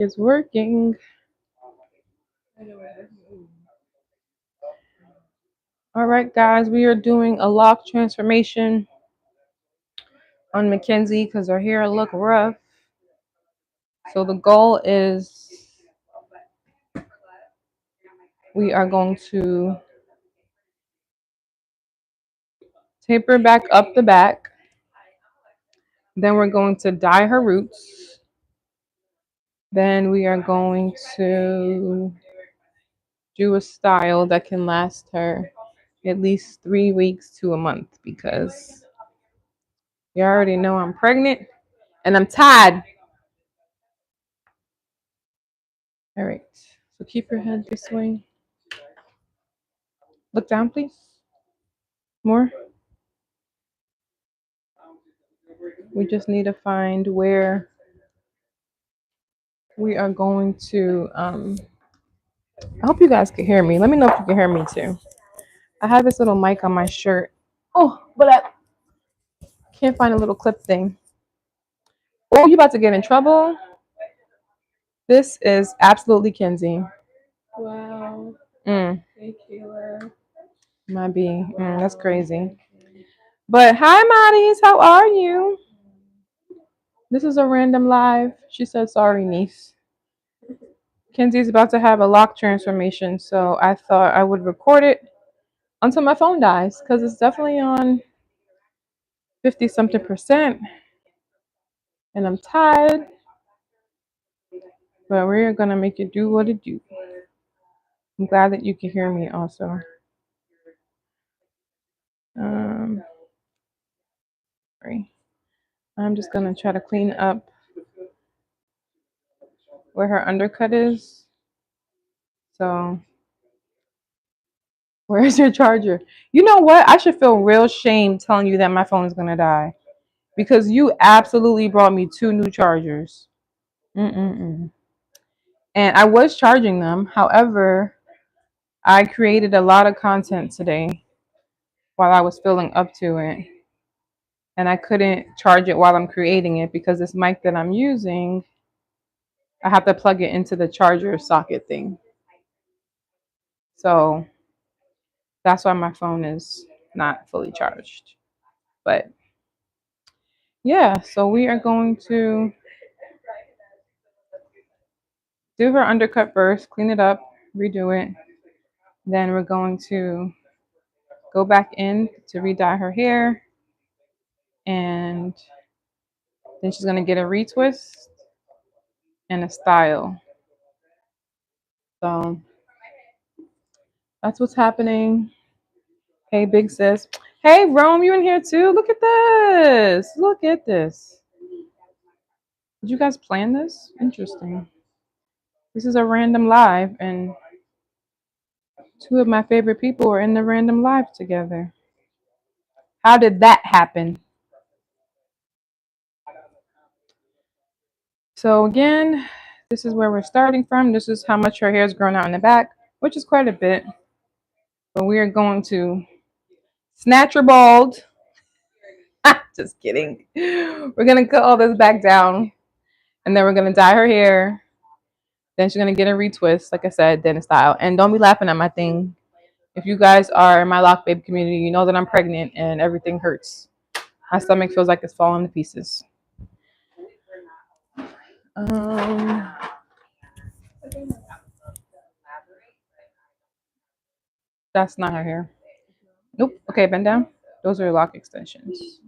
It's working. All right, guys, we are doing a lock transformation on Mackenzie because her hair look rough. So the goal is we are going to taper back up the back. Then we're going to dye her roots. Then we are going to do a style that can last her at least 3 weeks to a month because you already know I'm pregnant and I'm tired. All right, so keep your head this way. Look down, please. More. We just need to find where we are going to. I hope you guys can hear me. Let me know if you can hear me too. I have this little mic on my shirt. Oh, but I can't find a little clip thing. Oh, you about to get in trouble? This is absolutely Kenzie. Wow. Mm. Hey, Kayla. My B. That's crazy. But hi, Maddie's. How are you? This is a random live. She said, sorry, niece. Kenzie's about to have a lock transformation, so I thought I would record it until my phone dies because it's definitely on 50 something percent and I'm tired. But we're going to make it do what it do. I'm glad that you can hear me also. Sorry. I'm just going to try to clean up where her undercut is. So, where's your charger? You know what? I should feel real shame telling you that my phone is going to die because you absolutely brought me 2 new chargers. And I was charging them. However, I created a lot of content today while I was filling up to it. And I couldn't charge it while I'm creating it because this mic that I'm using, I have to plug it into the charger socket thing. So that's why my phone is not fully charged. But yeah, so we are going to do her undercut first, clean it up, redo it. Then we're going to go back in to re-dye her hair. And then she's going to get a retwist and a style. So that's what's happening. Hey, big sis. Hey, Rome, you in here too? Look at this. Look at this. Did you guys plan this? Interesting. This is a random live, and 2 of my favorite people are in the random live together. How did that happen? So again, this is where we're starting from. This is how much her hair has grown out in the back, which is quite a bit. But we are going to snatch her bald. Just kidding. We're going to cut all this back down, and then we're going to dye her hair. Then she's going to get a retwist, like I said, then a style. And don't be laughing at my thing. If you guys are in my Loc Babe community, you know that I'm pregnant and everything hurts. My stomach feels like it's falling to pieces. That's not her hair. Nope. Okay, bend down. Those are lock extensions.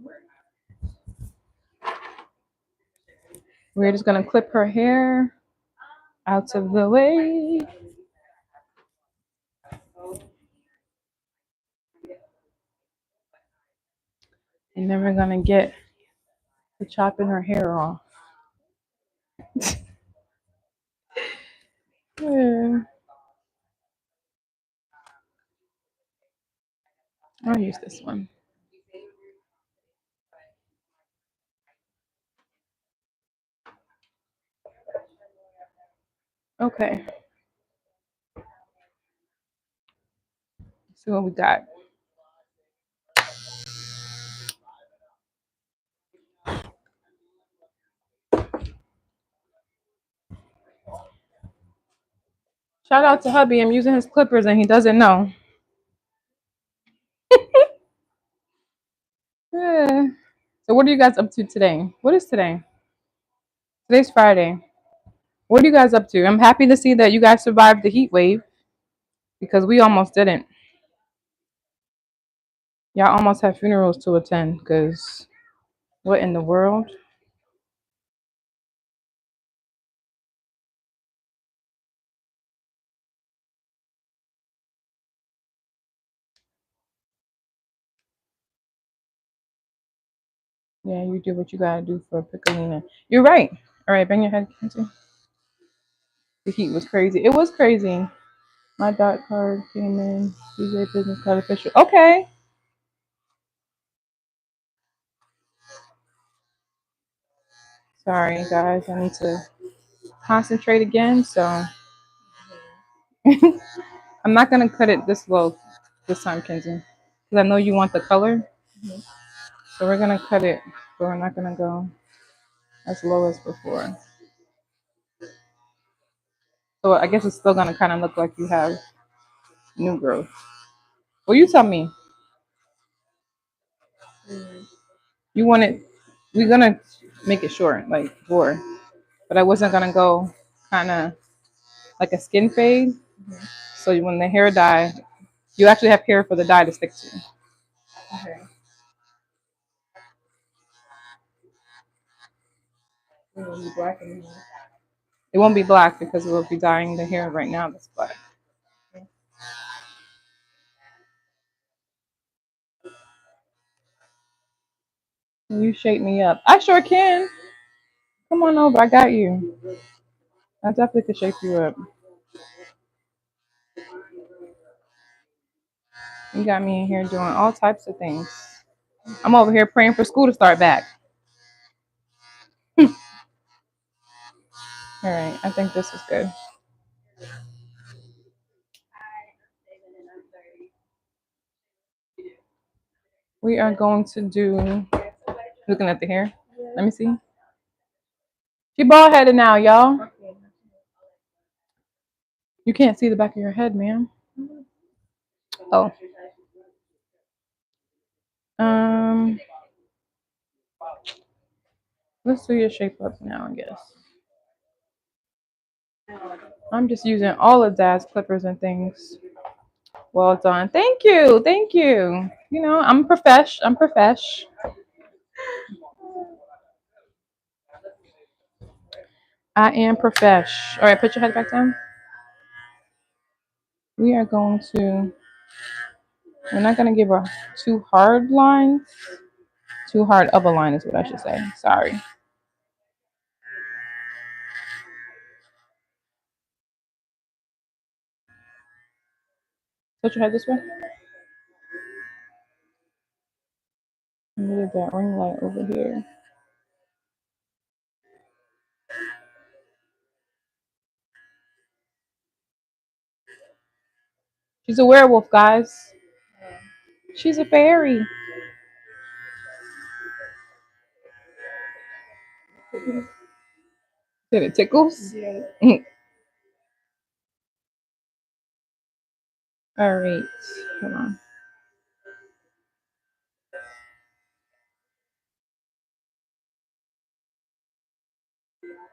We're just going to clip her hair out of the way. And then we're going to get to chopping her hair off. Yeah. I'll use this one. Okay. Let's see what we got. Shout out to hubby. I'm using his clippers and he doesn't know. Yeah. So what are you guys up to today? What is today? Today's Friday. What are you guys up to? I'm happy to see that you guys survived the heat wave because we almost didn't. Y'all almost had funerals to attend because what in the world? Yeah, you do what you gotta do for Piccolina. You're right. All right, bang your head, Kenzie. The heat was crazy. It was crazy. My dot card came in. DJ business card official. Okay. Sorry, guys. I need to concentrate again. So I'm not gonna cut it this low this time, Kenzie, because I know you want the color. So we're gonna cut it, but we're not gonna go as low as before. So I guess it's still gonna kind of look like you have new growth. Well, you tell me. You want it? We're gonna make it short, like 4, but I wasn't gonna go kind of like a skin fade. So when the hair dye, you actually have hair for the dye to stick to. Okay. It will be black and It won't be black because we'll be dyeing the hair right now that's black. Can you shape me up? I sure can. Come on over. I got you. I definitely could shape you up. You got me in here doing all types of things. I'm over here praying for school to start back. All right. I think this is good. We are going to do, looking at the hair. Let me see. She bald headed now, y'all. You can't see the back of your head, ma'am. Oh. Um, let's do your shape up now, I guess. I'm just using all of Dad's clippers and things. Well done. Thank you. Thank you. You know, I'm profesh. I'm profesh. I am profesh. All right, put your head back down. We are going to, we're not going to give her too hard lines. Too hard of a line is what I should say. Sorry. Put your head this way. Move that ring light over here. She's a werewolf, guys. She's a fairy. Did it tickles? yeah. All right. Hold on.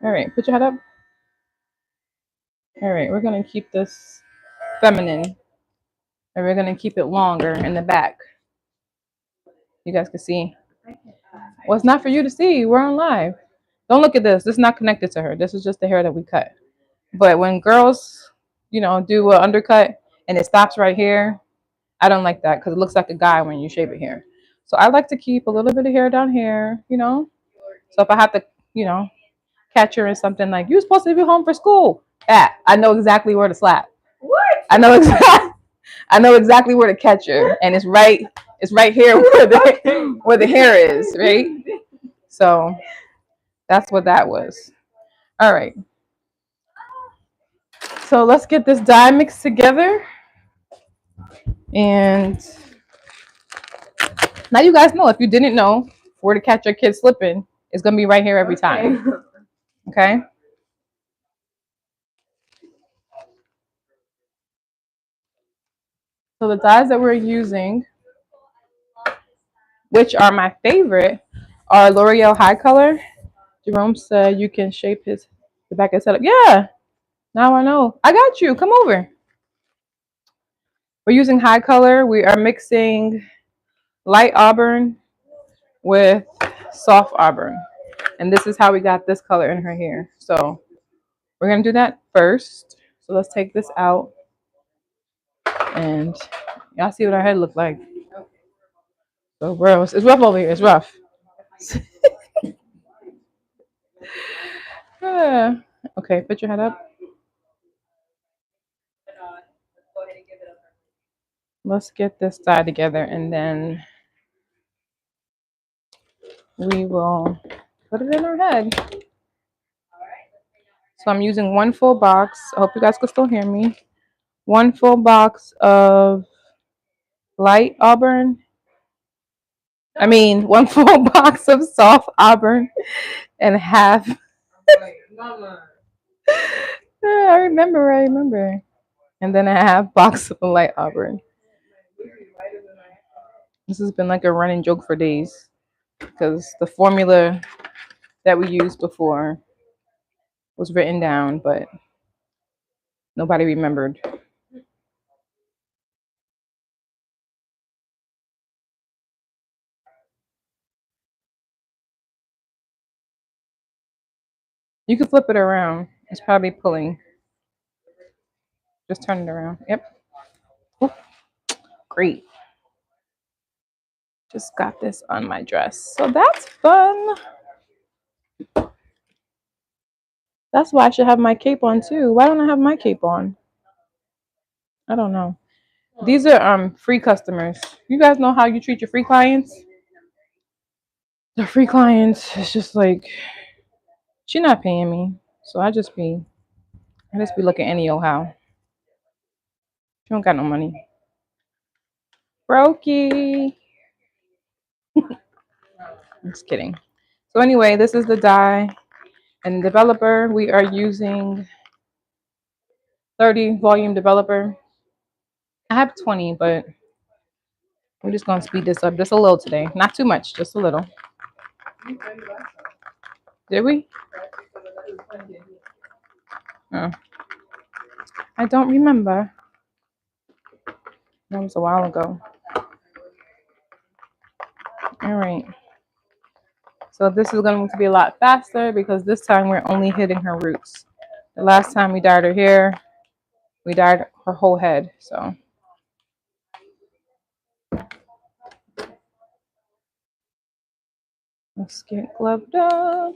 All right. Put your head up. All right. We're going to keep this feminine. And we're going to keep it longer in the back. You guys can see. Well, it's not for you to see. We're on live. Don't look at this. This is not connected to her. This is just the hair that we cut. But when girls, you know, do an undercut and it stops right here, I don't like that because it looks like a guy when you shave it here. So I like to keep a little bit of hair down here, you know. So if I have to, you know, catch her in something like, you're supposed to be home for school. I know exactly where to slap. What? I know exactly where to catch her. And it's right here where the hair is, right? So that's what that was. All right. So let's get this dye mixed together. And now you guys know, if you didn't know where to catch your kid slipping, it's going to be right here every time. Okay? So the dyes that we're using, which are my favorite, are L'Oreal High Color. Jerome said you can shape the back of his head up. Yeah, now I know. I got you. Come over. We're using High Color. We are mixing light auburn with soft auburn. And this is how we got this color in her hair. So we're going to do that first. So let's take this out. And y'all see what our head look like. So gross. It's rough over here. It's rough. Okay, put your head up. Let's get this side together and then we will put it in our head. So I'm using one full box. I hope you guys can still hear me. One full box of light auburn. One full box of soft auburn and half. I remember. And then a half box of light auburn. This has been like a running joke for days because the formula that we used before was written down, but nobody remembered. You can flip it around. It's probably pulling. Just turn it around. Yep. Oop, great. Just got this on my dress. So that's fun. That's why I should have my cape on too. Why don't I have my cape on? I don't know. These are free customers. You guys know how you treat your free clients? The free clients, it's just like she not paying me. So I just be looking any old how. She don't got no money. Brokey. I'm just kidding. So anyway, this is the dye and developer. We are using 30 volume developer. I have 20, but we're just gonna speed this up just a little today. Not too much, just a little. Did we? Oh, I don't remember. That was a while ago. All right. So this is going to be a lot faster because this time we're only hitting her roots. The last time we dyed her hair, we dyed her whole head. So let's get gloved up.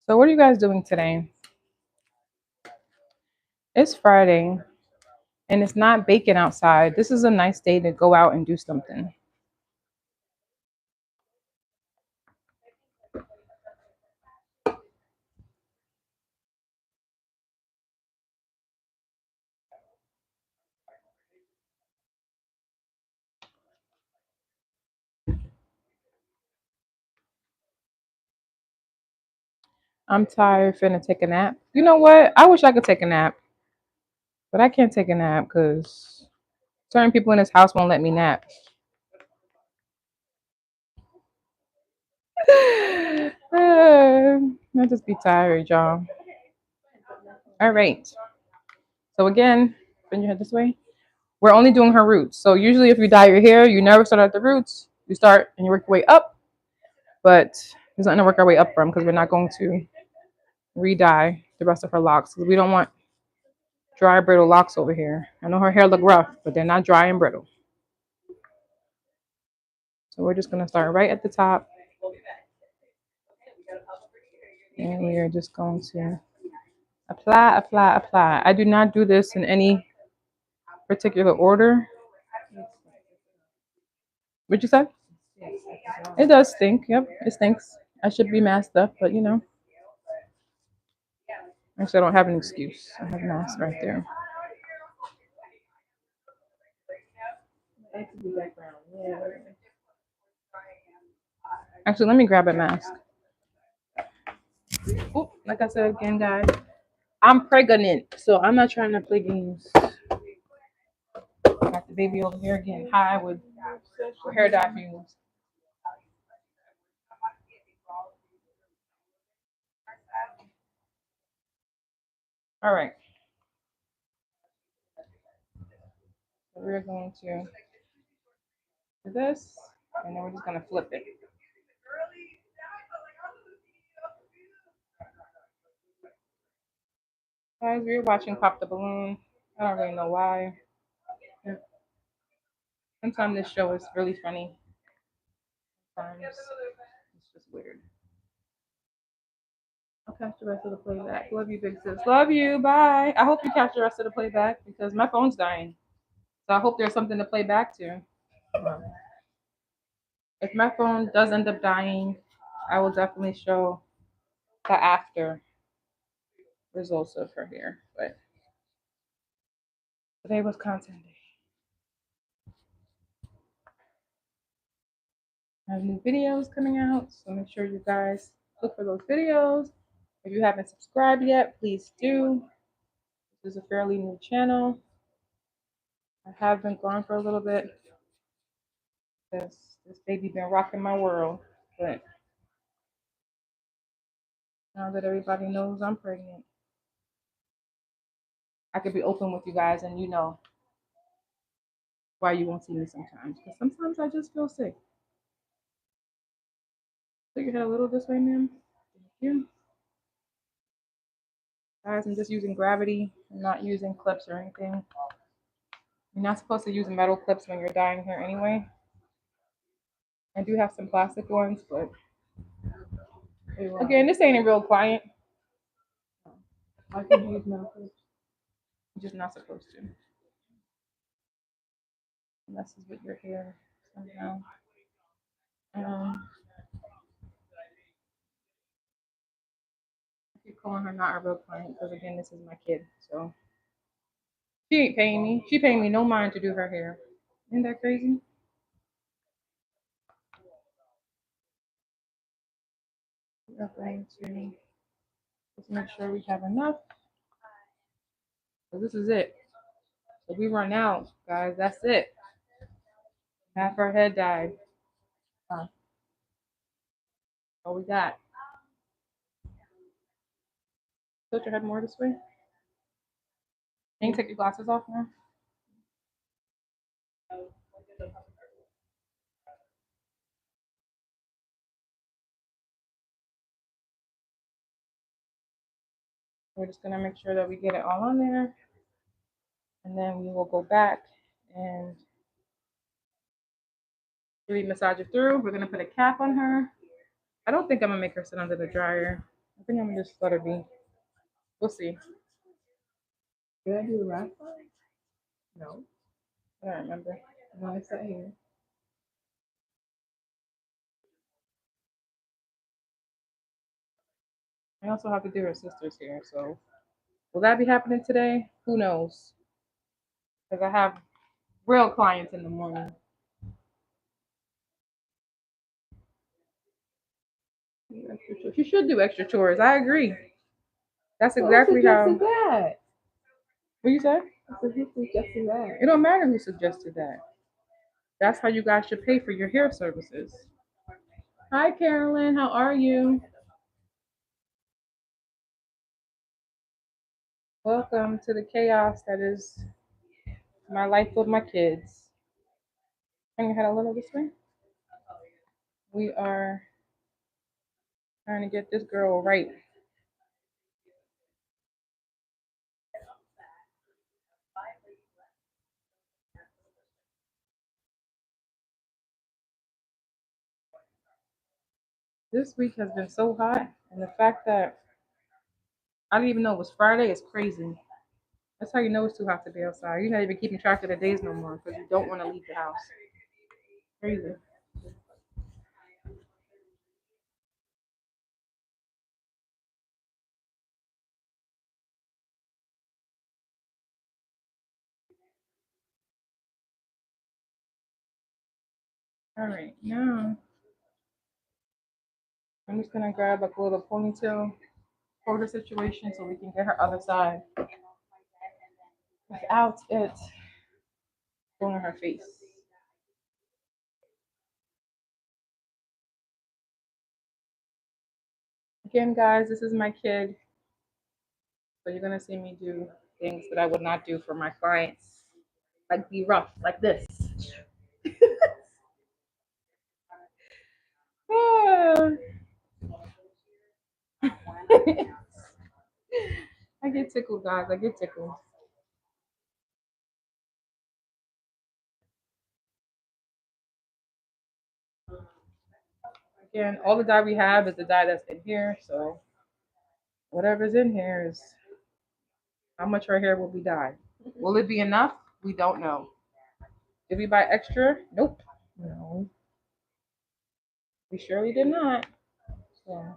So what are you guys doing today? It's Friday and it's not baking outside. This is a nice day to go out and do something. I'm tired, finna take a nap. You know what? I wish I could take a nap, but I can't take a nap because certain people in this house won't let me nap. I just be tired, y'all. All right. So again, bend your head this way. We're only doing her roots. So usually if you dye your hair, you never start at the roots. You start and you work your way up. But there's nothing to work our way up from because we're not going to re-dye the rest of her locks because we don't want dry, brittle locks over here. I know her hair look rough, but they're not dry and brittle. So we're just going to start right at the top. And we are just going to apply. I do not do this in any particular order. What'd you say? It does stink. Yep, it stinks. I should be masked up, but you know. Actually, I don't have an excuse. I have mask right there. Actually, let me grab a mask. Oh, Like I said again, guys, I'm pregnant, so I'm not trying to play games. Got the baby over here getting high with hair dye fumes. All right, so we're going to do this, and then we're just gonna flip it. Guys, we're watching Pop the Balloon. I don't really know why. Sometimes this show is really funny. Sometimes it's just weird. I'll catch the rest of the playback. Love you, big sis. Love you. Bye. I hope you catch the rest of the playback because my phone's dying. So I hope there's something to play back to. If my phone does end up dying, I will definitely show the after results of her hair. But today was content day. I have new videos coming out, so make sure you guys look for those videos. If you haven't subscribed yet, please do. This is a fairly new channel. I have been gone for a little bit because this baby been rocking my world. But now that everybody knows I'm pregnant, I could be open with you guys, and you know why you won't see me sometimes. Because sometimes I just feel sick. Put your head a little this way, ma'am. Thank you. Guys, I'm just using gravity. I'm not using clips or anything. You're not supposed to use metal clips when you're dyeing hair anyway. I do have some plastic ones, but again, this ain't a real client. I can use metal clips. You're just not supposed to. Unless it's with your hair somehow. I keep calling her not a real client because again, this is my kid. So she ain't paying me. She paying me no mind to do her hair. Isn't that crazy? We're going to just make sure we have enough. So this is it. So we run out, guys. That's it. Half her head died. All we got. Tilt your head more this way. Can you take your glasses off now? We're just gonna make sure that we get it all on there. And then we will go back and really massage it through. We're gonna put a cap on her. I don't think I'm gonna make her sit under the dryer. I think I'm gonna just let her be. We'll see. Did I do the right side? No. I don't remember. No, it's right here. I also have to do her sister's hair, so will that be happening today? Who knows? Because I have real clients in the morning. She should do extra chores. I agree. That's exactly how. That? What you said? I said, who suggested that? It don't matter who suggested that. That's how you guys should pay for your hair services. Hi, Carolyn. How are you? Welcome to the chaos that is my life with my kids. Turn your head a little this way. We are trying to get this girl right. This week has been so hot, and the fact that I didn't even know it was Friday is crazy. That's how you know it's too hot to be outside. You're not even keeping track of the days no more because you don't want to leave the house. Crazy. All right, now I'm just gonna grab like a little ponytail photo situation so we can get her other side without it going on her face. Again, guys, this is my kid, so you're gonna see me do things that I would not do for my clients, like be rough, like this. Ah. I get tickled, guys. I get tickled. Again, all the dye we have is the dye that's in here, so whatever's in here is how much our hair will be dyed. Will it be enough? We don't know. Did we buy extra? Nope. No. We surely did not. So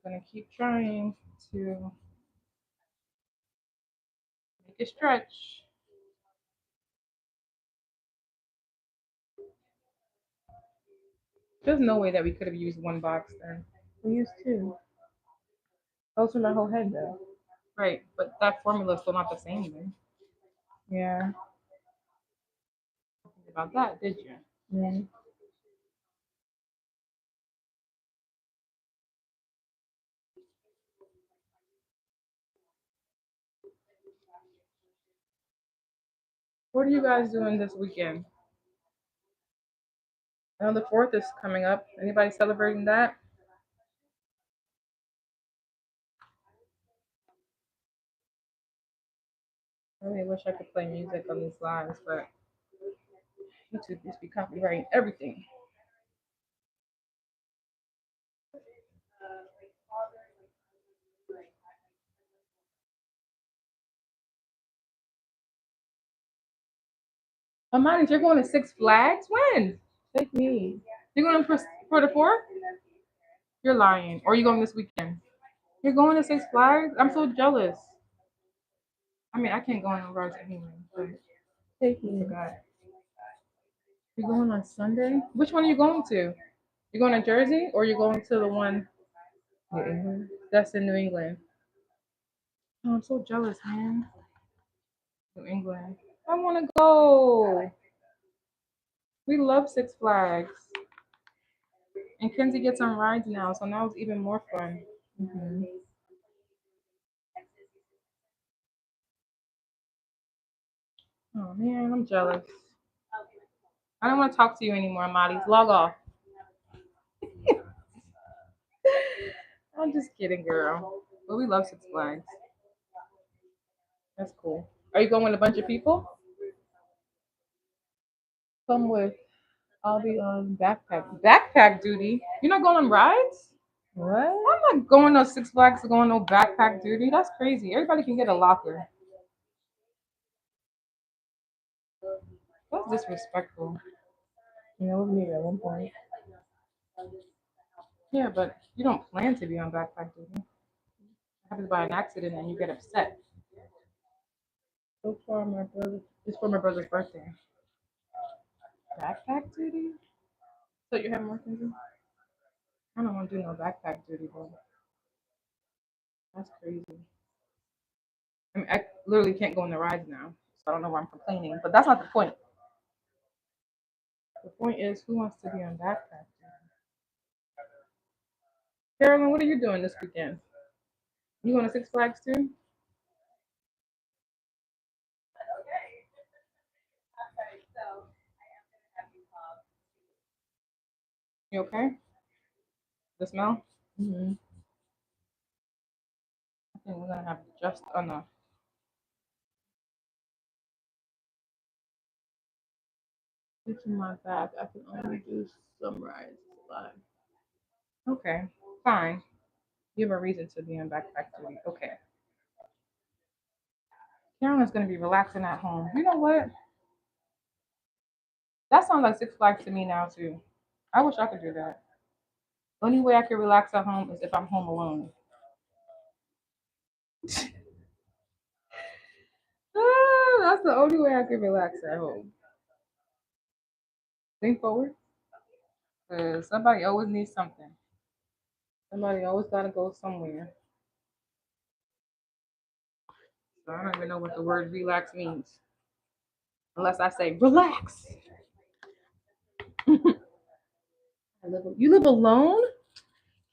I'm gonna keep trying to make it stretch. There's no way that we could have used one box then. We used two. Those are my whole head though. Right, but that formula is still not the same then. Yeah. Think about that, did you? Yeah. What are you guys doing this weekend? I know the 4th is coming up. Anybody celebrating that? I really wish I could play music on these lives, but YouTube just be copyrighting everything. Amani, you're going to Six Flags? When? Take me. You're going for the 4th? You're lying. Or are you going this weekend? You're going to Six Flags? I'm so jealous. I mean, I can't go on the roads anyway, but Take I me. forgot. You're going on Sunday? Which one are you going to? You're going to Jersey or you're going to the one New England. that's in New England? Oh, I'm so jealous, man. New England. I want to go. We love Six Flags. And Kenzie gets on rides now, so now it's even more fun. Mm-hmm. Oh man, I'm jealous. I don't want to talk to you anymore, Maddie. Log off. I'm just kidding, girl. But we love Six Flags. That's cool. Are you going with a bunch of people? Come with. I'll be on Backpack duty. You're not going on rides? what? I'm not going to Six Flags to go on no backpack duty. That's crazy. Everybody can get a locker. That's disrespectful. You know, with me at one point. Yeah, but you don't plan to be on backpack duty. It happens by an accident and you get upset. So far, my brother. It's for my brother's birthday. Backpack duty? So you have more things? I don't want to do no backpack duty, bro. That's crazy. I mean, I literally can't go on the rides now, so I don't know why I'm complaining. But that's not the point. The point is, who wants to be on backpack duty? Carolyn, what are you doing this weekend? You going to Six Flags too? You okay? The smell? Mm-hmm. I think we're gonna have just enough. It's in my back. I can only do some rides. But Okay, fine. You have a reason to be on backpack duty. Okay. Carolyn's gonna be relaxing at home. You know what? That sounds like Six Flags to me now too. I wish I could do that. Only way I could relax at home is if I'm home alone. That's the only way I can relax at home. Think forward, because somebody always needs something. Somebody always gotta go somewhere. So I don't even know what the word relax means. Unless I say relax. You live alone?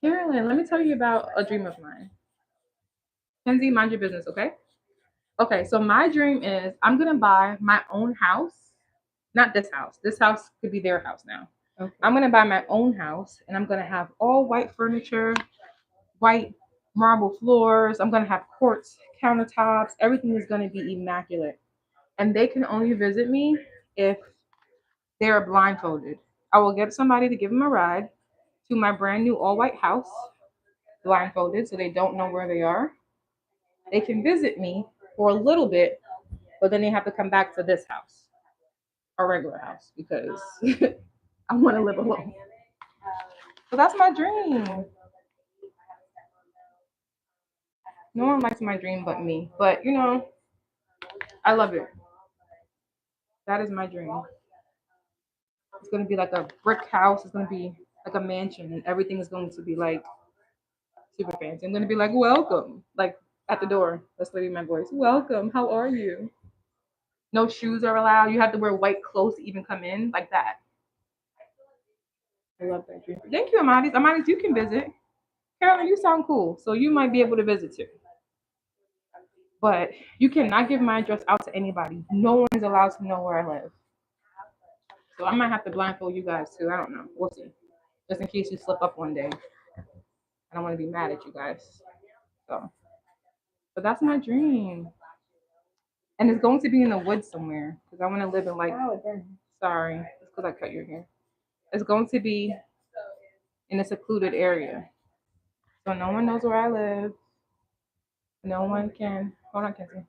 Carolyn, let me tell you about a dream of mine. Kenzie, mind your business, okay? Okay, so my dream is I'm gonna buy my own house. Not this house. This house could be their house now. Okay. I'm gonna buy my own house and I'm gonna have all white furniture, white marble floors. I'm gonna have quartz countertops. Everything is gonna be immaculate. And they can only visit me if they're blindfolded. I will get somebody to give them a ride to my brand new all white house, blindfolded, so they don't know where they are. They can visit me for a little bit, but then they have to come back to this house, a regular house, because I want to live alone. So that's my dream. No one likes my dream but me. But you know, I love it. That is my dream. It's gonna be like a brick house. It's gonna be like a mansion, and everything is going to be like super fancy. I'm gonna be like, welcome, like at the door. That's gonna be my voice. Welcome. How are you? No shoes are allowed. You have to wear white clothes to even come in, like that. I love that dream. Thank you, Amadis. Amadis, you can visit. Carolyn, you sound cool, so you might be able to visit too. But you cannot give my address out to anybody. No one is allowed to know where I live. So I might have to blindfold you guys too. I don't know. We'll see. Just in case you slip up one day. I don't want to be mad at you guys. So, but that's my dream. And it's going to be in the woods somewhere because I want to live in like. Sorry, it's because I cut your hair. It's going to be in a secluded area, so no one knows where I live. No one can. Hold on, Kenzie.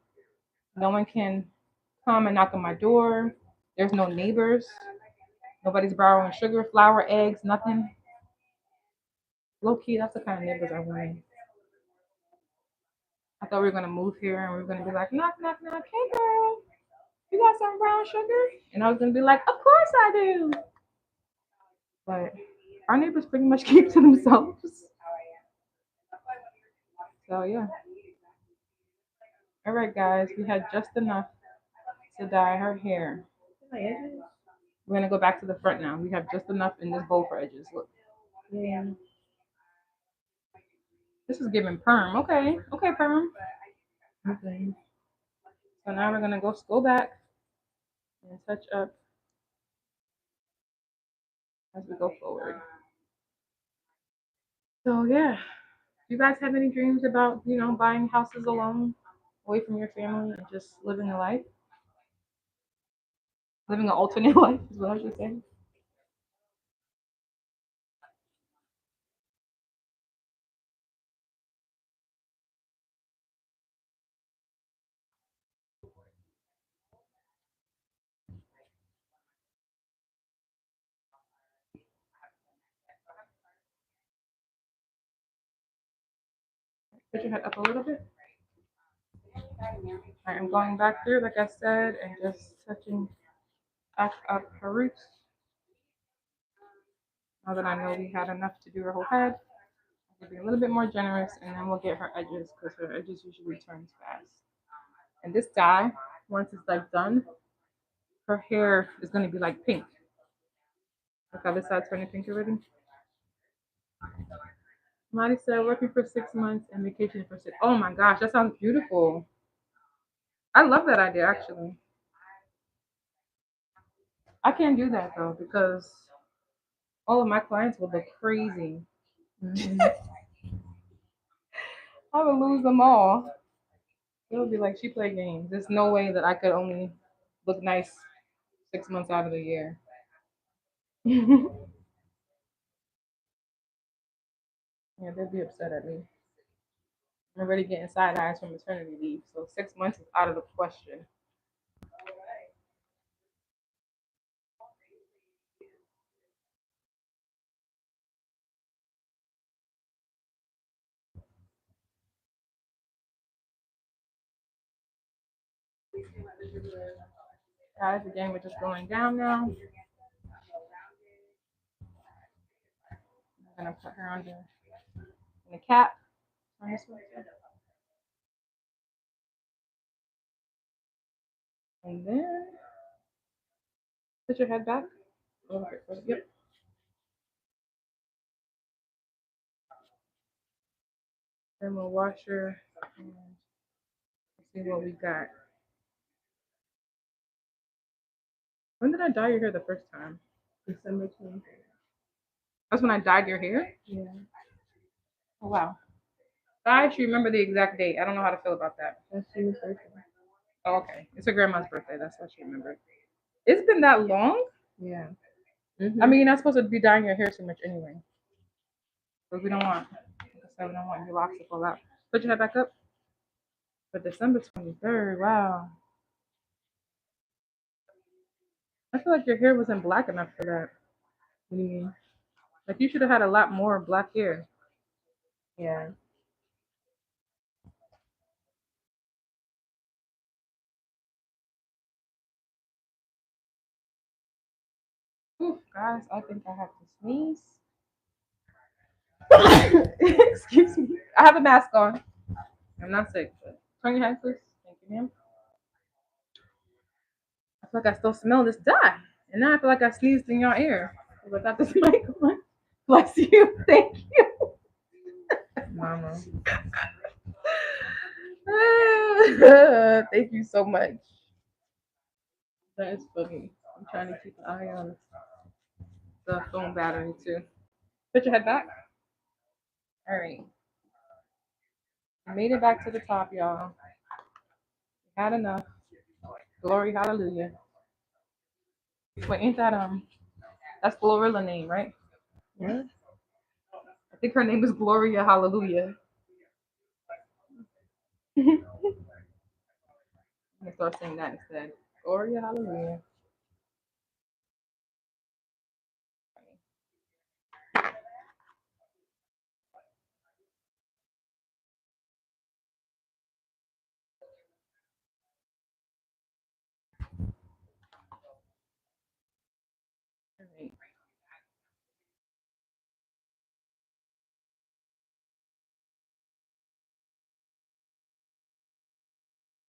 No one can come and knock on my door. There's no neighbors. Nobody's borrowing sugar, flour, eggs, nothing. Low key, that's the kind of neighbors I want. I thought we were gonna move here and we were gonna be like, knock, knock, knock. Hey, girl, you got some brown sugar? And I was gonna be like, of course I do. But our neighbors pretty much keep to themselves. So yeah. All right, guys, we had just enough to dye her hair. We're gonna go back to the front now. We have just enough in this bowl for edges. Look. Yeah. This is giving perm. Okay. Okay, perm. Okay. So now we're gonna go back and touch up as we go forward. So yeah. Do you guys have any dreams about, buying houses alone, away from your family and just living a life? Living an alternate life is what I should say. Put your head up a little bit. I am going back through, like I said, and just touching back up her roots. Now that I know we had enough to do her whole head, I'll be a little bit more generous, and then we'll get her edges because her edges usually turns fast. And this dye, once it's like done, her hair is going to be like pink. Look how this side's turning pink already. Marty said working for 6 months and vacation for six. Oh my gosh, that sounds beautiful. I love that idea actually. I can't do that though because all of my clients would look crazy. Mm-hmm. I would lose them all. It would be like she played games. There's no way that I could only look nice 6 months out of the year. Yeah, they'd be upset at me. I'm already getting side eyes from maternity leave, so 6 months is out of the question. Guys, again, we're just going down now. I'm gonna put her under And the cap. On this one too. And then put your head back. A little bit further. Yep. Then we'll wash her and see what we got. When did I dye your hair the first time? December 23rd. That's when I dyed your hair? Yeah. Oh, wow. I actually remember the exact date. I don't know how to feel about that. That's June's birthday. Oh, okay. It's her grandma's birthday. That's what she remembered. It's been that long? Yeah. I mean, you're not supposed to be dyeing your hair too much anyway. But we don't want, like I said, we don't want your locks to fall out. Put your head back up. But December 23rd, wow. I feel like your hair wasn't black enough for that. What do you mean? Like you should have had a lot more black hair. Yeah. Oof, guys, I think I have to sneeze. Excuse me. I have a mask on. I'm not sick, but turn your head, please. Thank you, ma'am. I feel like I still smell this dye. And now I feel like I sneezed in your ear without this mic on. Bless you. Thank you. Mama. Thank you so much. That is funny. I'm trying to keep an eye on The phone battery too. Put your head back. All right. We made it back to the top, y'all. We had enough. Glory, hallelujah. Wait, ain't that that's Glorilla's name, right? What? I think her name is Gloria Hallelujah. I'm gonna start saying that instead. Gloria Hallelujah. All right.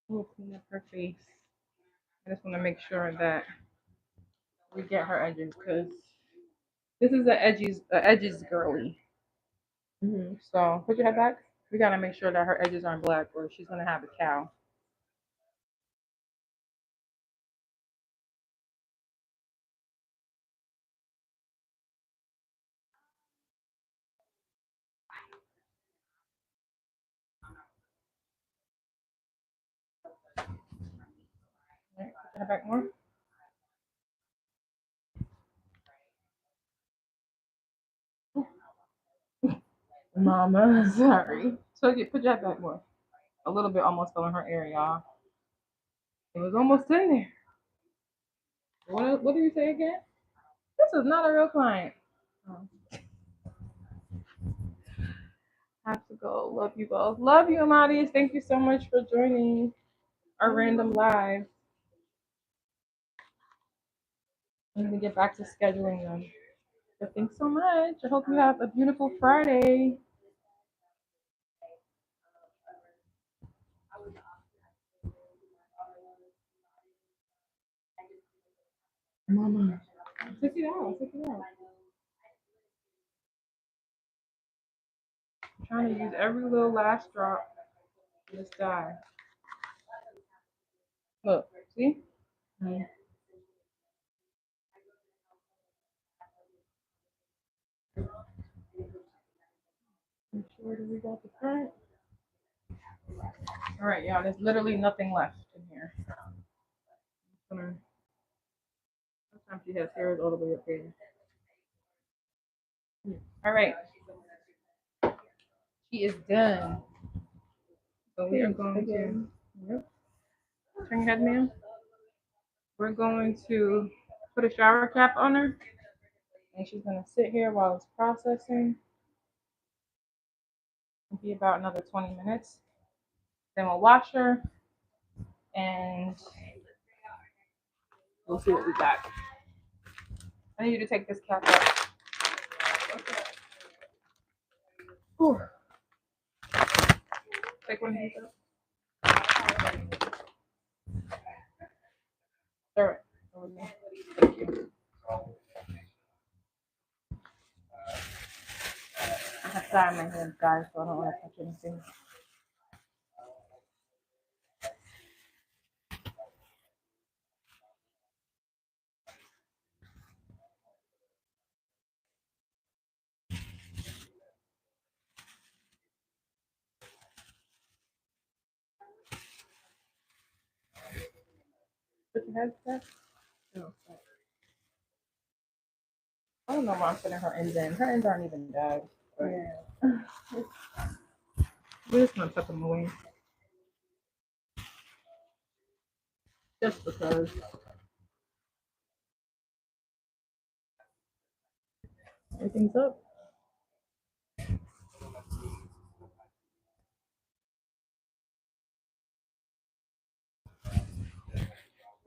We'll clean up her face. I just want to make sure that we get her edges because this is a edges girly. So put your head back. We gotta make sure that her edges aren't black or she's gonna have a cow. All right, put your head back more. Mama. Sorry. So you put your head back more. A little bit almost fell in her ear, y'all. It was almost in there. What did you say again? This is not a real client. Oh. Have to go. Love you both. Love you, Amadis. Thank you so much for joining our random live. I'm gonna get back to scheduling them. But thanks so much. I hope you have a beautiful Friday. Mama. Take it out. Take it out. I'm trying to use every little last drop of this dye. Look, see? Mm. Make sure that we got the front. All right, y'all. There's literally nothing left in here. Sometimes she has hairs all the way up here. All right. She is done. So we are going to. Yep. Turn your head, ma'am. We're going to put a shower cap on her, and she's gonna sit here while it's processing. It'll be about another 20 minutes. Then we'll wash her, and we'll see what we got. I need you to take this cap off. Whew. one of these up? Throw it over there. Thank you. I have dye in my hands, guys, so I don't want to touch anything. Put your head back. No. I don't know why I'm putting her ends in. Her ends aren't even dyed. Yeah. We're just gonna tuck them away. Just because. Everything's up.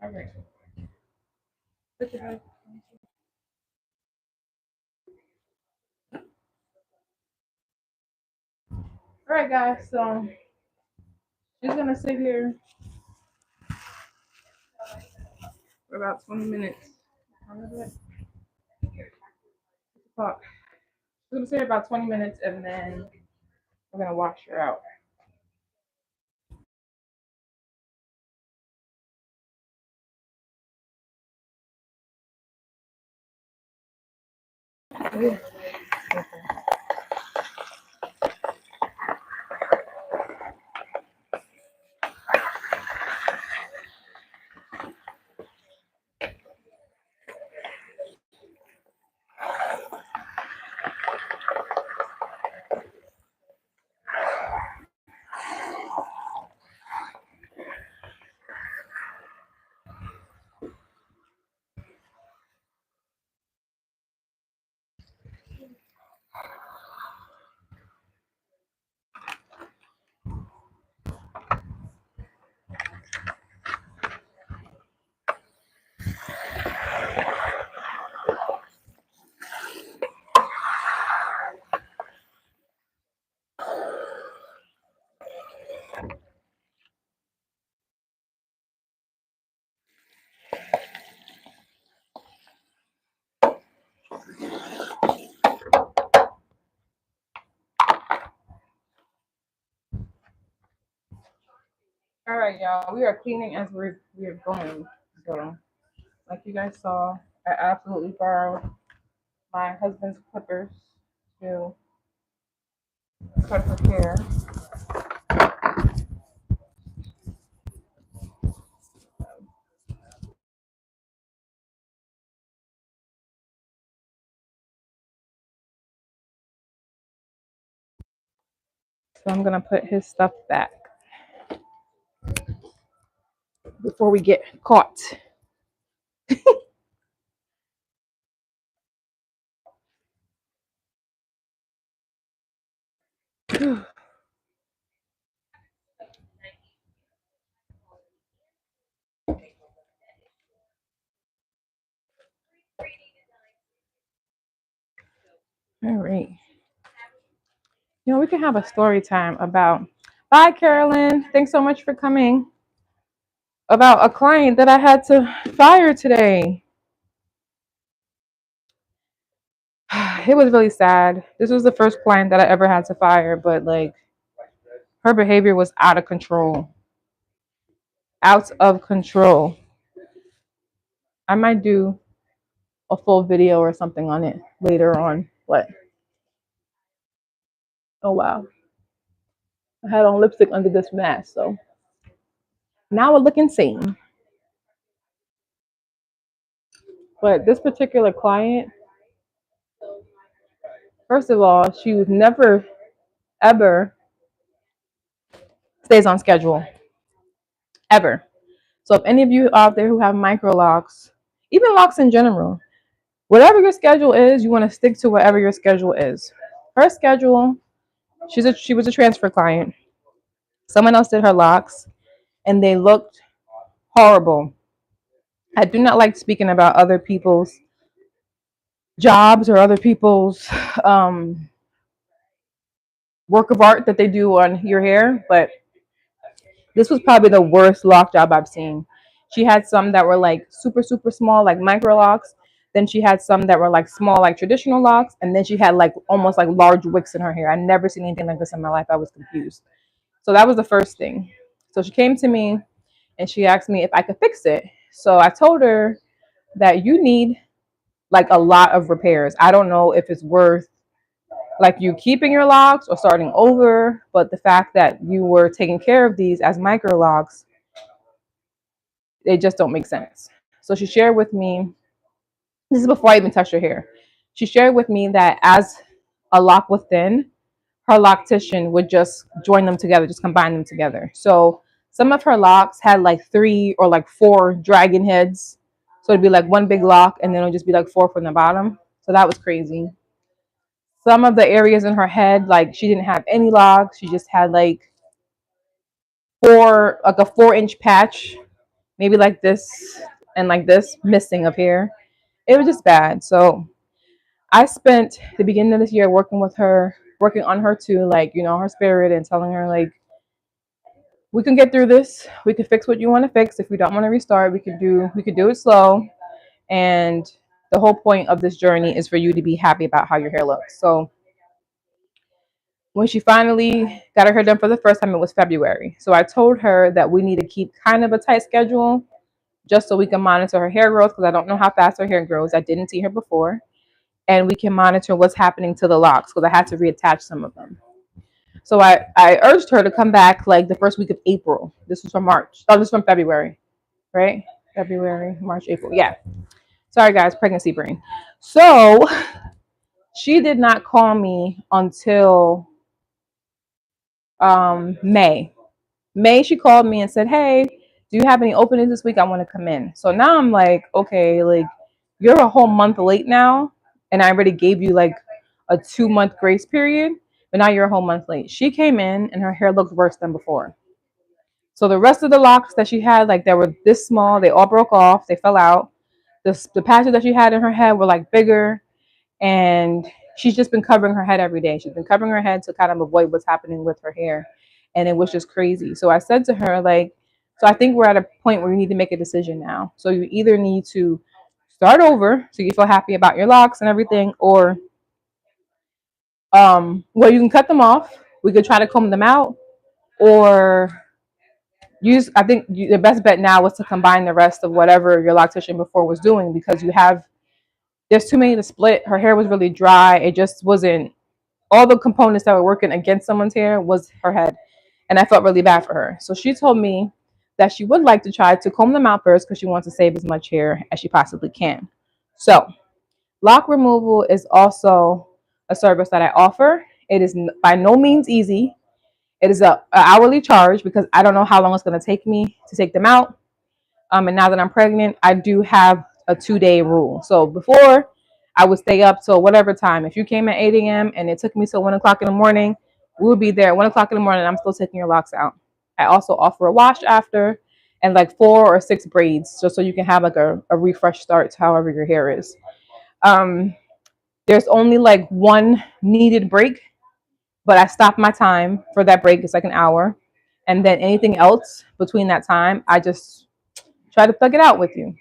All right. Put your head. All right, guys. So she's gonna sit here for about 20 minutes. How much is it? 6 o'clock. She's gonna sit here about 20 minutes, and then we're gonna wash her out. Ooh. All right, y'all. We are cleaning as we're going. So, like you guys saw, I absolutely borrowed my husband's clippers to cut her hair. So I'm gonna put his stuff back before we get caught. All right. You know, we can have a story time about. Bye, Carolyn. Thanks so much for coming. About a client that I had to fire today. It was really sad. This was the first client that I ever had to fire, but like her behavior was out of control. Out of control. I might do a full video or something on it later on. What? Oh wow. I had on lipstick under this mask, so now I look insane. But this particular client, first of all, she was never ever stays on schedule. Ever. So if any of you out there who have micro locks, even locks in general, whatever your schedule is, you want to stick to whatever your schedule is. Her schedule, she was a transfer client. Someone else did her locks and they looked horrible. I do not like speaking about other people's jobs or other people's work of art that they do on your hair, but This was probably the worst lock job I've seen. She had some that were like super, super small, like micro locks. Then she had some that were like small, like traditional locks. And then she had like almost like large wicks in her hair. I never seen anything like this in my life. I was confused. So that was the first thing. So she came to me and she asked me if I could fix it. So I told her that you need like a lot of repairs. I don't know if it's worth like you keeping your locks or starting over, but the fact that you were taking care of these as micro locks, they just don't make sense. So she shared with me, this is before I even touched her hair. She shared with me that as a lock would thin, her loctician would just join them together, just combine them together. So some of her locks had like 3 or like 4 dragon heads. So it'd be like one big lock and then it'll just be like 4 from the bottom. So that was crazy. Some of the areas in her head, like she didn't have any locks. She just had like like a 4-inch patch, maybe like this and like this missing of hair. It was just bad. So I spent the beginning of this year working with her, working on her too, like, you know, her spirit and telling her like, we can get through this. We can fix what you want to fix. If we don't want to restart, we could do it slow. And the whole point of this journey is for you to be happy about how your hair looks. So when she finally got her hair done for the first time, it was February. So I told her that we need to keep kind of a tight schedule just so we can monitor her hair growth because I don't know how fast her hair grows. I didn't see her before. And we can monitor what's happening to the locks because I had to reattach some of them. So I urged her to come back like the first week of April. This was from March. Oh, this was from February, right? February, March, April. Yeah. Sorry, guys, pregnancy brain. So she did not call me until May. May, she called me and said, hey, do you have any openings this week? I want to come in. So now I'm like, okay, like you're a whole month late now. And I already gave you like a 2-month grace period, but now you're a whole month late. She came in and her hair looked worse than before. So the rest of the locks that she had, like that were this small, they all broke off, they fell out. The patches that she had in her head were like bigger, and she's just been covering her head every day. She's been covering her head to kind of avoid what's happening with her hair, and it was just crazy. So I said to her, like, so I think we're at a point where you need to make a decision now. So you either need to start over so you feel happy about your locks and everything, or well, you can cut them off. We could try to comb them out, or use. I think the best bet now was to combine the rest of whatever your loctician before was doing because there's too many to split. Her hair was really dry. It just wasn't all the components that were working against someone's hair was her head. And I felt really bad for her. So she told me that she would like to try to comb them out first because she wants to save as much hair as she possibly can. So lock removal is also a service that I offer. It is by no means easy. It is a hourly charge because I don't know how long it's going to take me to take them out. And now that I'm pregnant, I do have a 2-day rule. So before, I would stay up till whatever time. If you came at 8 a.m. and it took me till 1 o'clock in the morning, we would be there at 1 o'clock in the morning. And I'm still taking your locks out. I also offer a wash after and like 4 or 6 braids just so you can have like a refresh start to however your hair is. Um, there's only like one needed break, but I stop my time for that break. It's like an hour. And then anything else between that time, I just try to thug it out with you.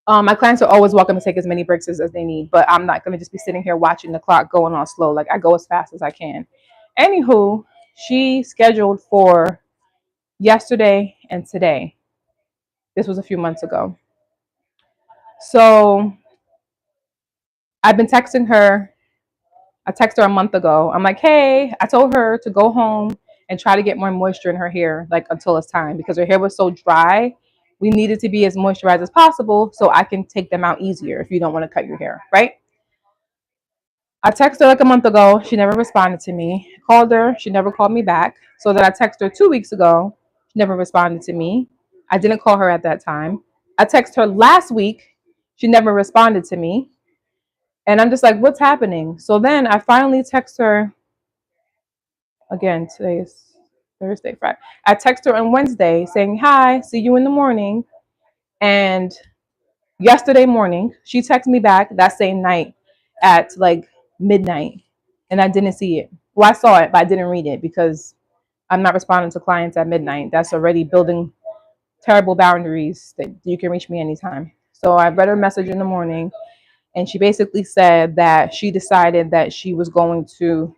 My clients are always welcome to take as many breaks as they need, but I'm not going to just be sitting here watching the clock going on slow. Like I go as fast as I can. Anywho, she scheduled for yesterday and today. This was a few months ago. So I've been texting her. I texted her a month ago. I'm like, hey, I told her to go home and try to get more moisture in her hair, like until it's time, because her hair was so dry. We needed to be as moisturized as possible so I can take them out easier if you don't want to cut your hair, right? I texted her like a month ago. She never responded to me. I called her. She never called me back. So then I texted her 2 weeks ago. She never responded to me. I didn't call her at that time. I texted her last week. She never responded to me. And I'm just like, what's happening? So then I finally text her again. Today is Thursday, Friday. I text her on Wednesday saying, hi, see you in the morning. And yesterday morning, she texted me back that same night at like midnight, and I didn't see it. Well, I saw it, but I didn't read it because I'm not responding to clients at midnight. That's already building terrible boundaries that you can reach me anytime. So I read her message in the morning, and she basically said that she decided that she was going to,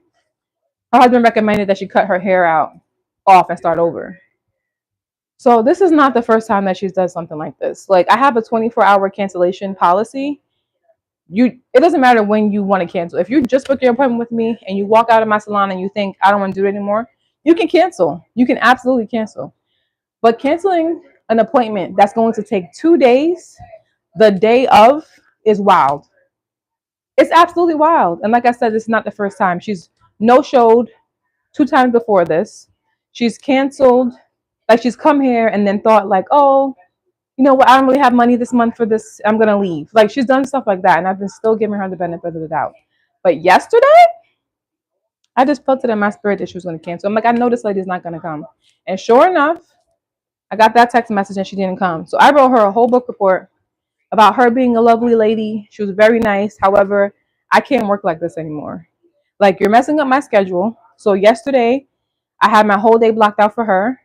her husband recommended that she cut her hair out off and start over. So this is not the first time that she's done something like this. Like, I have a 24-hour cancellation policy. It doesn't matter when you want to cancel. If you just book your appointment with me and you walk out of my salon and you think I don't want to do it anymore, you can cancel. You can absolutely cancel. But canceling an appointment that's going to take 2 days, the day of, is wild. It's absolutely wild. And like I said, it's not the first time. She's no showed 2 times before this. She's canceled, like she's come here and then thought like, oh, you know what, I don't really have money this month for this. I'm gonna leave. Like, she's done stuff like that, and I've been still giving her the benefit of the doubt. But yesterday, I just felt it in my spirit that she was gonna cancel. I'm like, I know this lady's not gonna come. And sure enough, I got that text message and she didn't come. So I wrote her a whole book report about her being a lovely lady. She was very nice. However, I can't work like this anymore. Like, you're messing up my schedule. So yesterday, I had my whole day blocked out for her,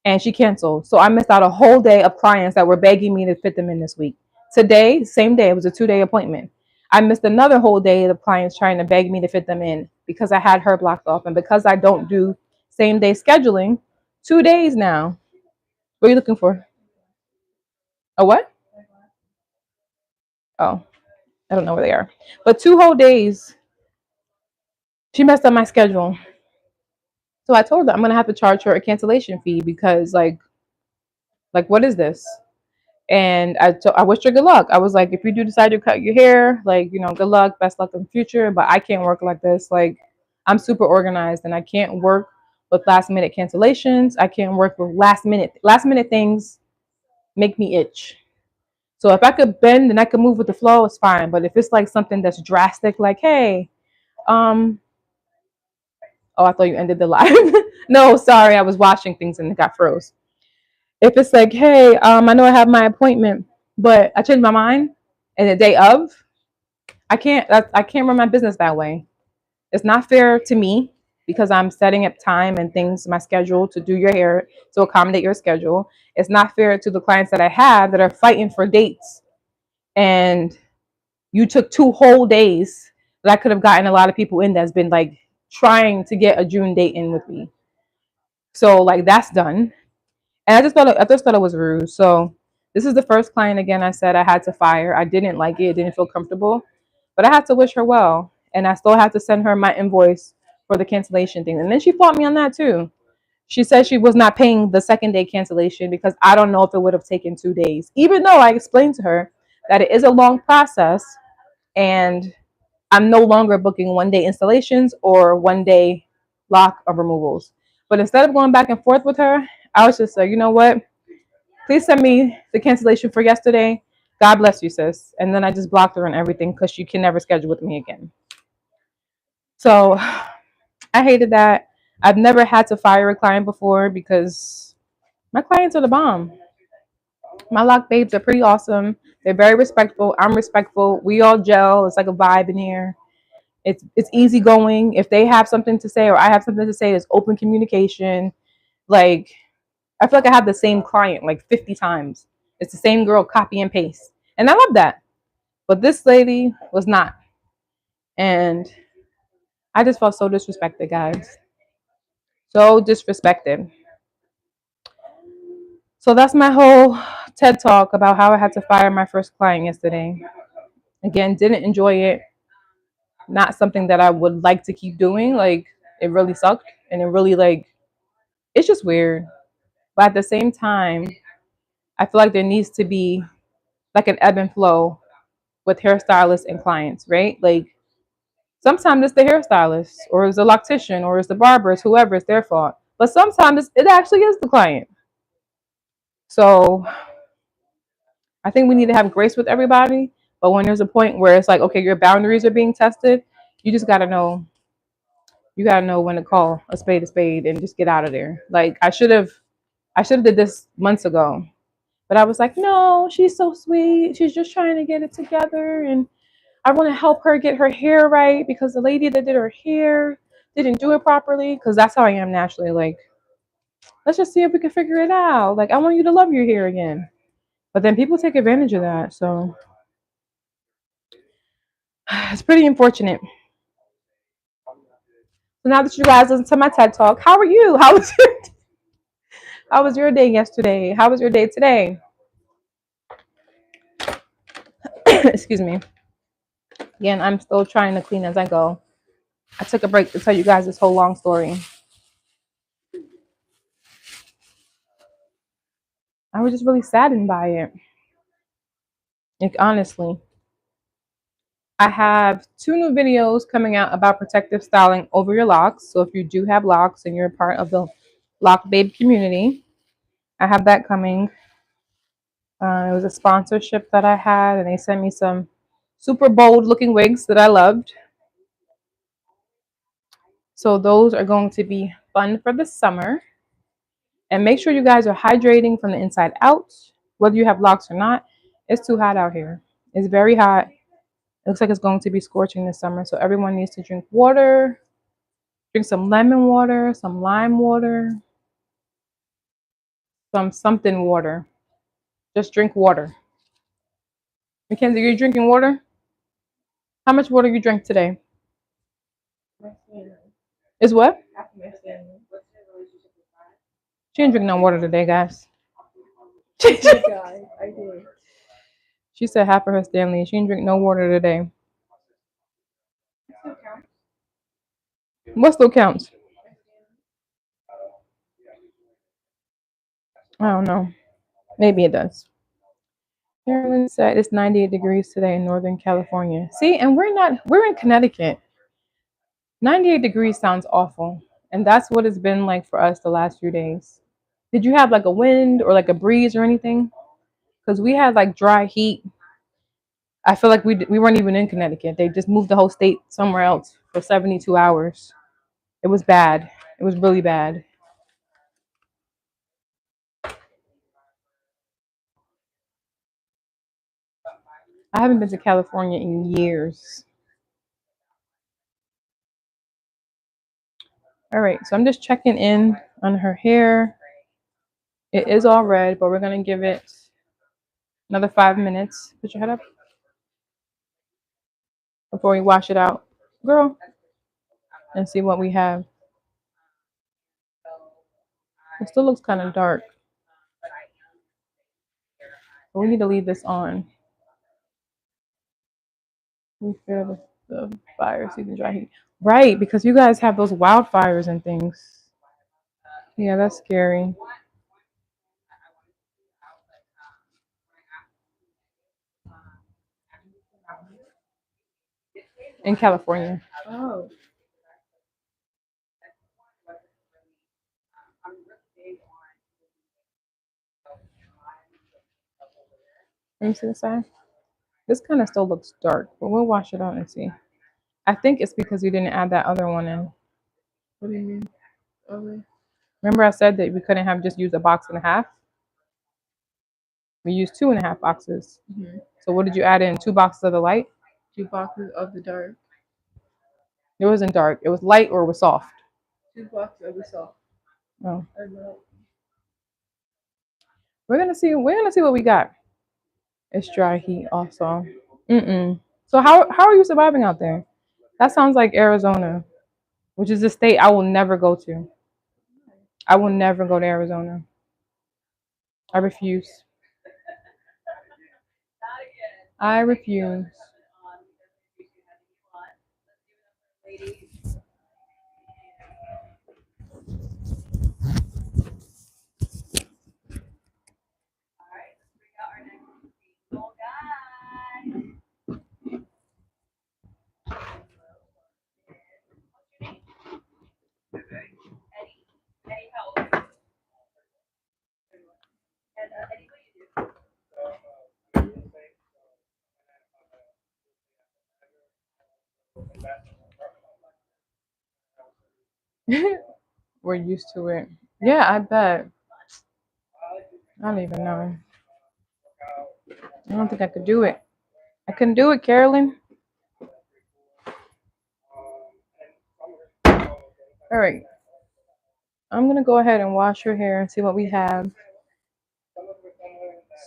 and she canceled. So I missed out a whole day of clients that were begging me to fit them in this week. Today, same day, it was a 2-day appointment. I missed another whole day of clients trying to beg me to fit them in because I had her blocked off. And because I don't do same day scheduling, 2 days now. What are you looking for? A what? Oh, I don't know where they are. But 2 whole days, she messed up my schedule. So I told her I'm gonna have to charge her a cancellation fee because like what is this? And I wished her good luck. I was like, if you do decide to cut your hair, like, good luck, best luck in the future. But I can't work like this. Like, I'm super organized, and I can't work with last minute cancellations. I can't work with last minute things make me itch. So if I could bend and I could move with the flow, it's fine. But if it's like something that's drastic, like, hey, oh, I thought you ended the live. No, sorry, I was watching things and it got froze. If it's like, hey, I know I have my appointment, but I changed my mind, and the day of, I can't run my business that way. It's not fair to me because I'm setting up time and things, my schedule to do your hair to accommodate your schedule. It's not fair to the clients that I have that are fighting for dates, and you took 2 whole days that I could have gotten a lot of people in that's been like trying to get a June date in with me. So like that's done. And I just thought it was rude. So this is the first client again I said I had to fire. I didn't like it, didn't feel comfortable. But I had to wish her well. And I still had to send her my invoice for the cancellation thing. And then she fought me on that too. She said she was not paying the second day cancellation because I don't know if it would have taken 2 days. Even though I explained to her that it is a long process and I'm no longer booking 1 day installations or 1 day lock of removals. But instead of going back and forth with her, I was just like, you know what? Please send me the cancellation for yesterday. God bless you, sis. And then I just blocked her and everything because she can never schedule with me again. So I hated that. I've never had to fire a client before because my clients are the bomb. My lock babes are pretty awesome. They're very respectful. I'm respectful. We all gel. It's like a vibe in here. It's easygoing. If they have something to say or I have something to say, there's open communication. Like, I feel like I have the same client like 50 times. It's the same girl, copy and paste. And I love that. But this lady was not. And I just felt so disrespected, guys. So disrespected. So that's my whole TED talk about how I had to fire my first client yesterday. Again, didn't enjoy it. Not something that I would like to keep doing. Like, it really sucked. And it really, like, it's just weird. But at the same time, I feel like there needs to be like an ebb and flow with hairstylists and clients, right? Like, sometimes it's the hairstylist or it's the loctician or it's the barber, it's whoever, it's their fault. But sometimes it actually is the client. So I think we need to have grace with everybody. But when there's a point where it's like, okay, your boundaries are being tested, you just gotta know. You gotta know when to call a spade and just get out of there. Like, I should have did this months ago. But I was like, no, she's so sweet. She's just trying to get it together, and I want to help her get her hair right because the lady that did her hair didn't do it properly, because that's how I am naturally. Like, let's just see if we can figure it out. Like, I want you to love your hair again. But then people take advantage of that. So it's pretty unfortunate. So now that you guys listen to my TED Talk, how are you? How was your day yesterday? How was your day today? Excuse me. Again, I'm still trying to clean as I go. I took a break to tell you guys this whole long story. I was just really saddened by it. Like, honestly. I have 2 new videos coming out about protective styling over your locks. So if you do have locks and you're part of the Loc Babe community, I have that coming. It was a sponsorship that I had, and they sent me some super bold looking wigs that I loved. So those are going to be fun for the summer. And make sure you guys are hydrating from the inside out, whether you have locks or not. It's too hot out here. It's very hot. It looks like it's going to be scorching this summer. So everyone needs to drink water. Drink some lemon water, some lime water, some something water. Just drink water. Mackenzie, are you drinking water? How much water you drank today? Is what? She didn't drink no water today, guys. She said half of her Stanley. She didn't drink no water today. What still counts? I don't know. Maybe it does. Carolyn said it's 98 degrees today in Northern California. See, and we're in Connecticut. 98 degrees sounds awful. And that's what it's been like for us the last few days. Did you have like a wind or like a breeze or anything? Because we had like dry heat. I feel like we weren't even in Connecticut. They just moved the whole state somewhere else for 72 hours. It was bad. It was really bad. I haven't been to California in years. All right, so I'm just checking in on her hair. It is all red, but we're gonna give it another 5 minutes. Put your head up before we wash it out, girl, and see what we have. It still looks kind of dark, but we need to leave this on. We feel the fire season dry heat. Right, because you guys have those wildfires and things. Yeah, that's scary. In California. Oh. Let me see the side. This kind of still looks dark, but we'll wash it out and see. I think it's because you didn't add that other one in. What do you mean? Okay. Remember I said that we couldn't have just used a box and a half? We used 2.5 boxes. Mm-hmm. So what did you add in? 2 boxes of the light? 2 boxes of the dark. It wasn't dark. It was light or it was soft. 2 boxes of the soft. Oh. I know. We're gonna see what we got. It's dry heat also. So how are you surviving out there? That sounds like Arizona, which is a state I will never go to. I will never go to Arizona. I refuse. I refuse. We're used to it. Yeah, I bet. I don't even know. I don't think I could do it. I couldn't do it, Carolyn. All right. I'm gonna go ahead and wash her hair and see what we have.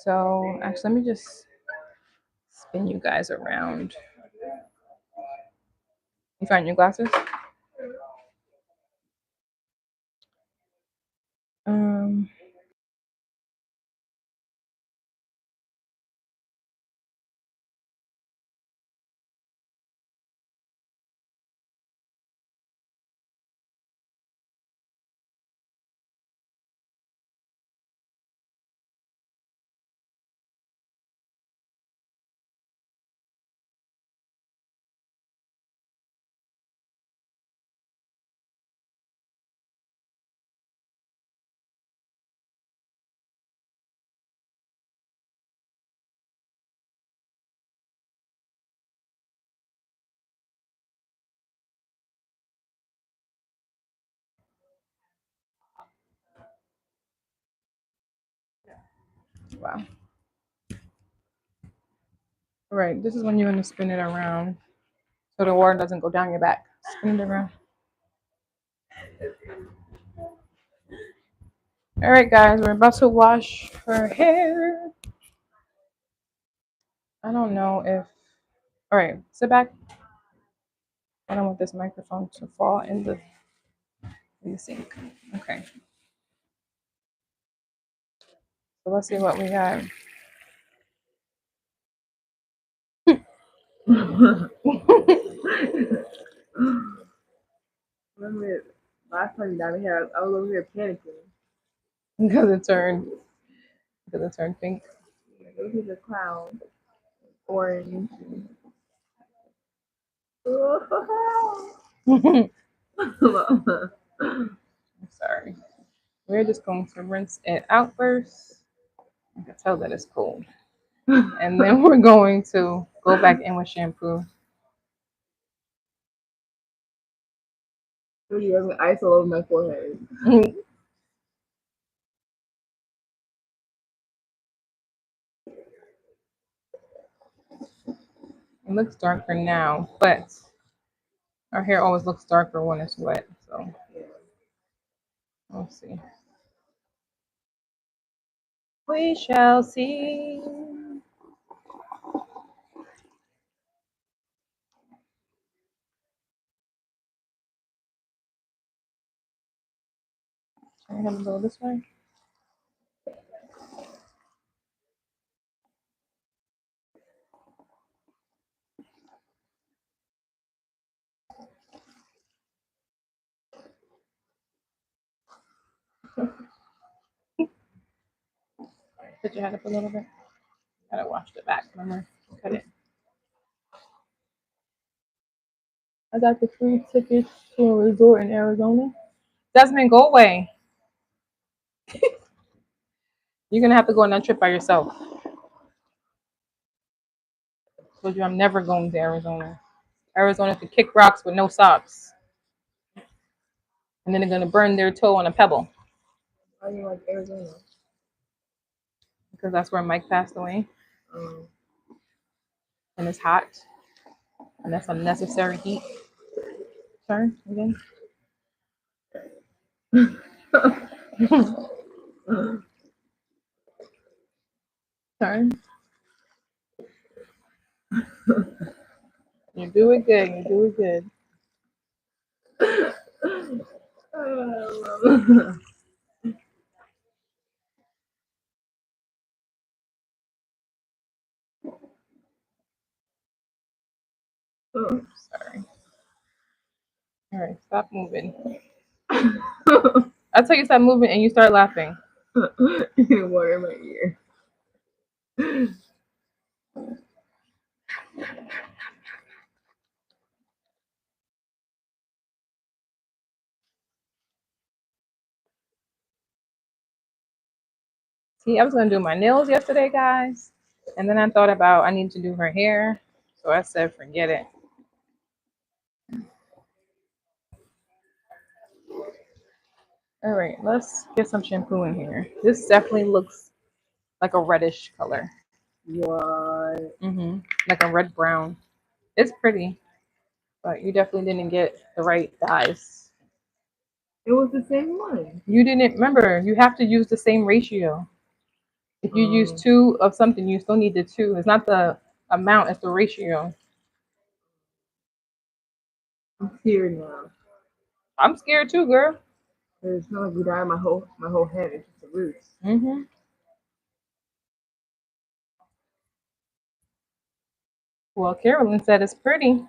So actually, let me just spin you guys around. You find your glasses? Um. Wow. All right. This is when you're gonna spin it around, so the water doesn't go down your back. Spin it around. All right, guys. We're about to wash her hair. I don't know if. All right. Sit back. I don't want this microphone to fall in the sink. Okay. So let's see what we got. Remember last time you got me here, I was over here panicking. because it turned pink. Like, this is a clown. Orange. I'm sorry. We're just going to rinse it out first. You can tell that it's cold. And then we're going to go back in with shampoo. You have ice all over my forehead. It looks darker now, but our hair always looks darker when it's wet. So we'll see. We shall see. I'm gonna go this way. Put your head up a little bit. Gotta wash the back. Remember, cut it. I got the free tickets to a resort in Arizona. Desmond, go away. You're gonna have to go on that trip by yourself. Told you I'm never going to Arizona. Arizona to kick rocks with no socks, and then they're gonna burn their toe on a pebble Why do you like Arizona? because that's where Mike passed away, Um, and it's hot, and that's unnecessary heat. Sorry, again. Sorry. You do it good. You do it good. Sorry. All right, stop moving. I tell you stop moving, and you start laughing. Water in my ear. See, I was gonna do my nails yesterday, guys, and then I thought about I need to do her hair, so I said forget it. All right, let's get some shampoo in here. This definitely looks like a reddish color. What? Like a red brown. It's pretty, but you definitely didn't get the right dyes. It was the same one. You didn't remember. You have to use the same ratio. If you use 2 of something, you still need the 2. It's not the amount, it's the ratio. I'm scared now. I'm scared too, girl. It's not like we dyed my whole head. It's just the roots. Mm-hmm. Well, Carolyn said it's pretty.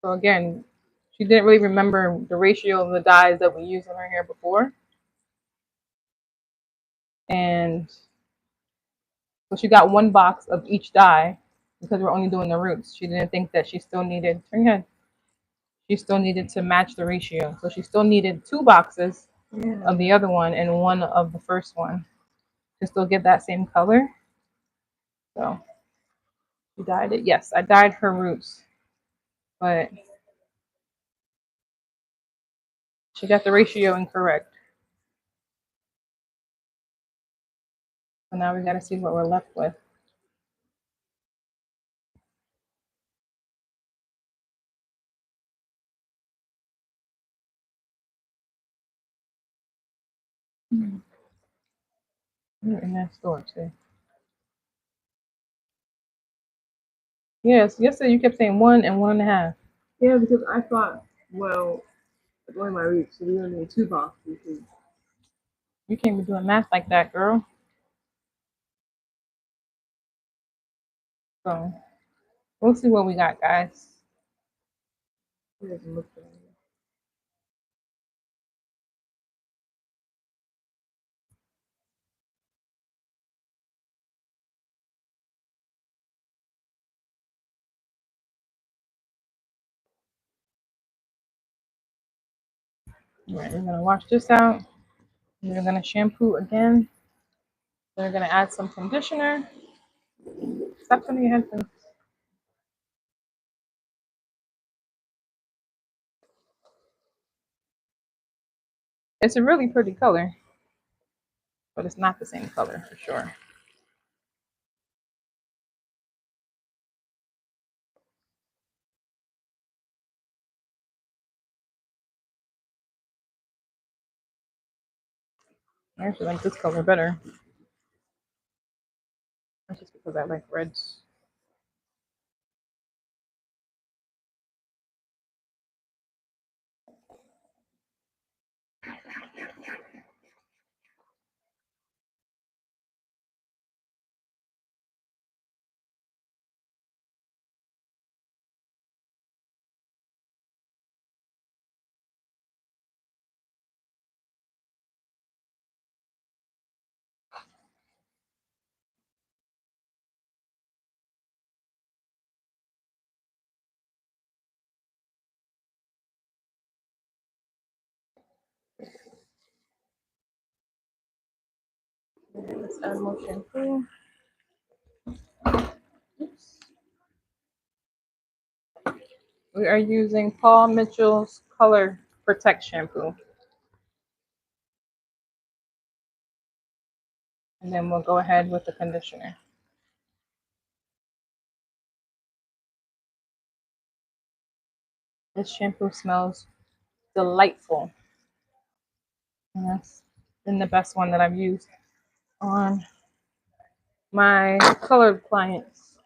So again, she didn't really remember the ratio of the dyes that we used in her hair before. And so she got 1 box of each dye because we're only doing the roots. She didn't think that she still needed, turn your head, she still needed to match the ratio. So she still needed 2 boxes of the other one and 1 of the first one to still get that same color. So she dyed it. Yes, I dyed her roots, but she got the ratio incorrect. So now we got to see what we're left with. You're in that store too. Yes, yesterday you kept saying 1 and 1.5. Yeah, because I thought, well, it's only my roots, so we only need 2 boxes. You can't be doing math like that, girl. So we'll see what we got, guys. It doesn't look good. All right, we're gonna wash this out. We're gonna shampoo again. Then we're gonna add some conditioner. Stop turning your head, please. It's a really pretty color, but it's not the same color for sure. I actually like this color better. That's just because I like reds. Okay, let's add more shampoo. Oops. We are using Paul Mitchell's Color Protect shampoo. And then we'll go ahead with the conditioner. This shampoo smells delightful. And that's been the best one that I've used on my colored clients.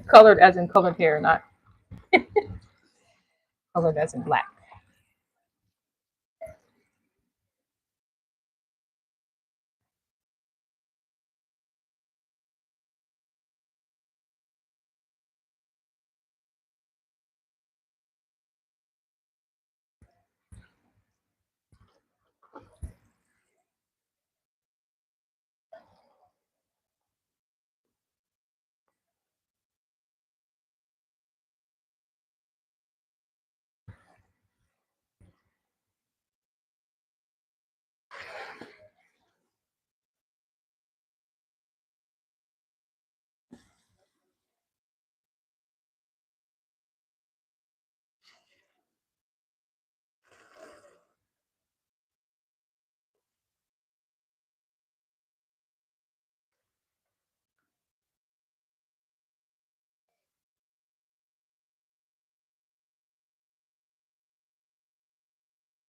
Colored as in colored hair, not colored as in black.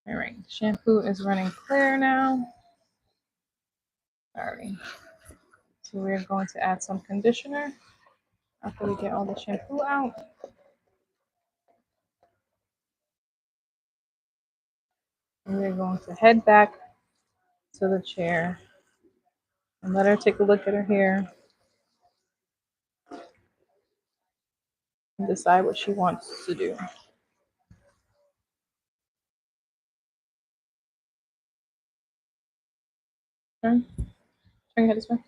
All right, shampoo is running clear now. Sorry. So we're going to add some conditioner after we get all the shampoo out. And we're going to head back to the chair and let her take a look at her hair and decide what she wants to do. Turn your head this way.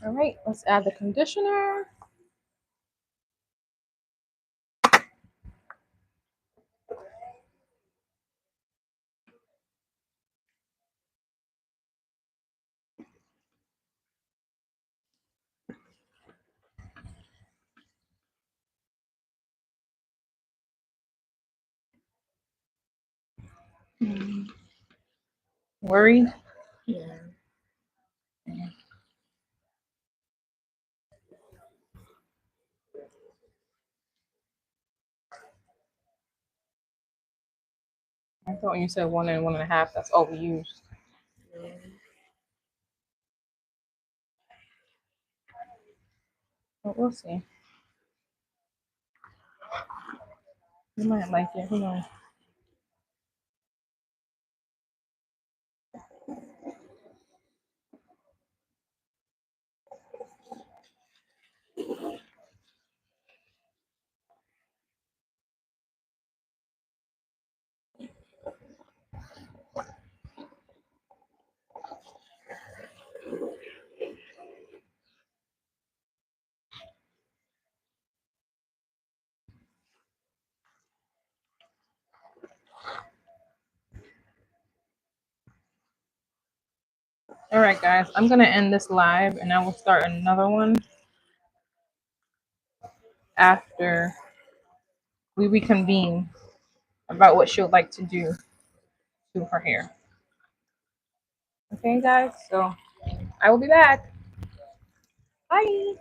All right, let's add the conditioner. Worried? Yeah. I thought when you said 1 and 1.5, that's all we used. Yeah. But we'll see. You might like it. Who knows? All right, guys. I'm going to end this live and I will start another one after we reconvene about what she would like to do to her hair. Okay, guys? So I will be back. Bye.